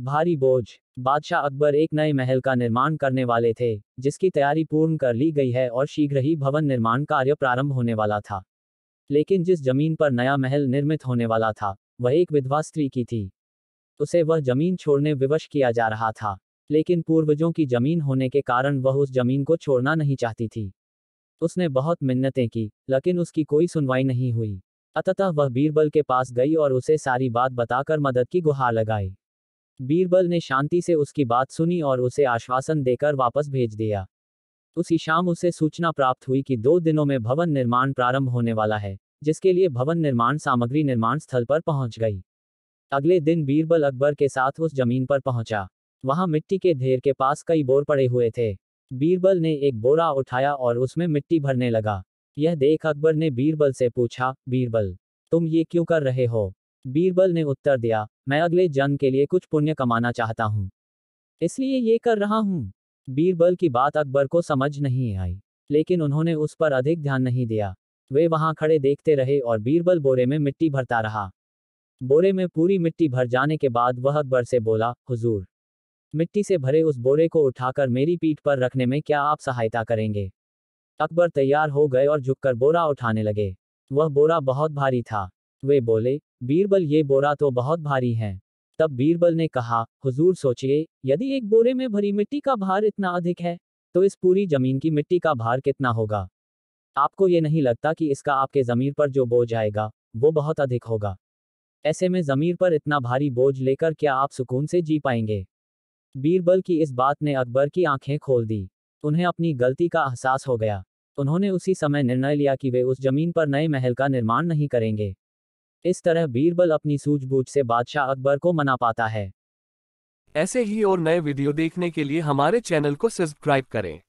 भारी बोझ। बादशाह अकबर एक नए महल का निर्माण करने वाले थे, जिसकी तैयारी पूर्ण कर ली गई है और शीघ्र ही भवन निर्माण कार्य प्रारंभ होने वाला था। लेकिन जिस जमीन पर नया महल निर्मित होने वाला था, वह एक विधवा स्त्री की थी। उसे वह जमीन छोड़ने विवश किया जा रहा था, लेकिन पूर्वजों की जमीन होने के कारण वह उस जमीन को छोड़ना नहीं चाहती थी। उसने बहुत मिन्नतें की, लेकिन उसकी कोई सुनवाई नहीं हुई। अंततः वह बीरबल के पास गई और उसे सारी बात बताकर मदद की गुहार लगाई। बीरबल ने शांति से उसकी बात सुनी और उसे आश्वासन देकर वापस भेज दिया। उसी शाम उसे सूचना प्राप्त हुई कि 2 दिनों में भवन निर्माण प्रारंभ होने वाला है, जिसके लिए भवन निर्माण सामग्री निर्माण स्थल पर पहुंच गई। अगले दिन बीरबल अकबर के साथ उस जमीन पर पहुंचा। वहां मिट्टी के ढेर के पास कई बोर पड़े हुए थे। बीरबल ने एक बोरा उठाया और उसमें मिट्टी भरने लगा। यह देख अकबर ने बीरबल से पूछा, बीरबल, तुम ये क्यों कर रहे हो? बीरबल ने उत्तर दिया, मैं अगले जन्म के लिए कुछ पुण्य कमाना चाहता हूँ, इसलिए ये कर रहा हूँ। बीरबल की बात अकबर को समझ नहीं आई, लेकिन उन्होंने उस पर अधिक ध्यान नहीं दिया। वे वहां खड़े देखते रहे और बीरबल बोरे में मिट्टी भरता रहा। बोरे में पूरी मिट्टी भर जाने के बाद वह अकबर से बोला, हुजूर, मिट्टी से भरे उस बोरे को उठाकर मेरी पीठ पर रखने में क्या आप सहायता करेंगे? अकबर तैयार हो गए और झुककर बोरा उठाने लगे। वह बोरा बहुत भारी था। वे बोले, बीरबल, ये बोरा तो बहुत भारी है। तब बीरबल ने कहा, हुजूर सोचिए, यदि एक बोरे में भरी मिट्टी का भार इतना अधिक है, तो इस पूरी जमीन की मिट्टी का भार कितना होगा? आपको ये नहीं लगता कि इसका आपके जमीर पर जो बोझ आएगा, वो बहुत अधिक होगा? ऐसे में जमीर पर इतना भारी बोझ लेकर क्या आप सुकून से जी पाएंगे? बीरबल की इस बात ने अकबर की आंखें खोल दी। उन्हें अपनी गलती का एहसास हो गया। उन्होंने उसी समय निर्णय लिया कि वे उस जमीन पर नए महल का निर्माण नहीं करेंगे। इस तरह बीरबल अपनी सूझबूझ से बादशाह अकबर को मना पाता है। ऐसे ही और नए वीडियो देखने के लिए हमारे चैनल को सब्सक्राइब करें।